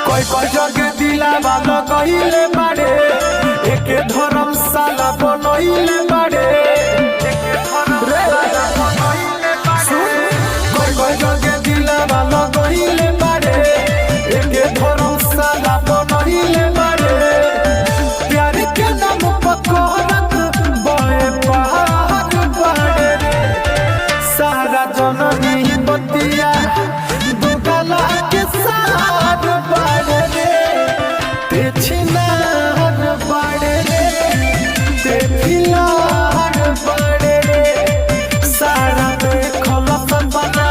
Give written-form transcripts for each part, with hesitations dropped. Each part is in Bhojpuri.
कोई जगे दिला वालो कहिले बाड़े एके धर्मशाला बनइले बाड़े कोई जगे दिला वालो कहिले बाड़े एके धर्मशाला बनइले बाड़े प्यार के नाम पर कहत बए पहाड़ बाड़े सारा जननी बतिया दुगला के साथ बाड़े सारा देखल सपना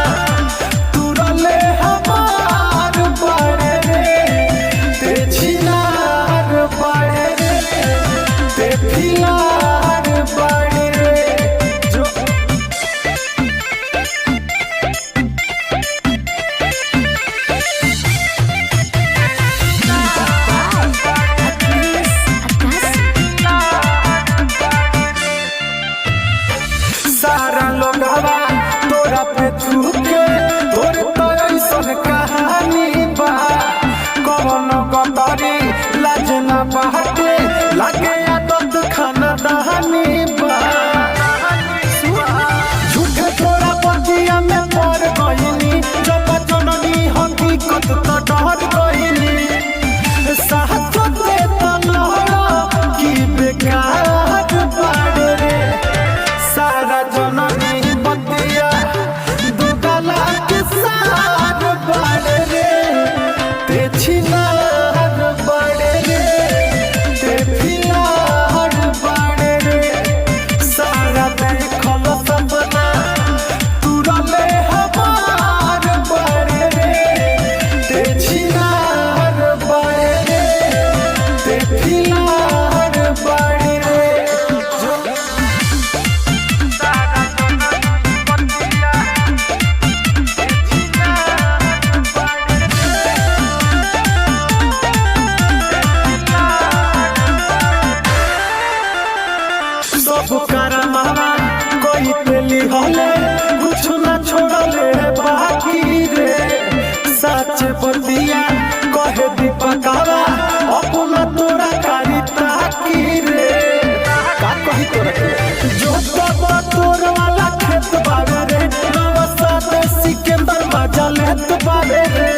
तुरले हमार बाड़े ते छिनार बाड़े ते फिलार बाड़े जो सारा लोगवा तोरा पे छूके तोर तो ऐसन कहानी बा कौन कतरी लाज ना बाटे लागे आदत खाना दहानी बा झूठे तोरा पतिया में पड़ गइनी जब जननी हकीकत तो डर गइनी साथ दे तो लहरा की बेकार बाड़े रे सारा जननी बतिया दुगला के साथ बाड़े रे ते छिनार बाड़े रे ते फिलार बाड़े रे सारा देखल सपना तुरले हमार बाड़े रे ते छिनार बाड़े रे ते फिलार बाड़े रे सब करमावा कोई तेली हले कुछ ना छोड़ले बाकी रे सच बतिया कहे दीपकावा अपना तोरा कारी ताकी रे का कही तोरा जो बाबा तोर वाला खेत बावे रे नवा साथे सिकंदर मजा लेत बावे रे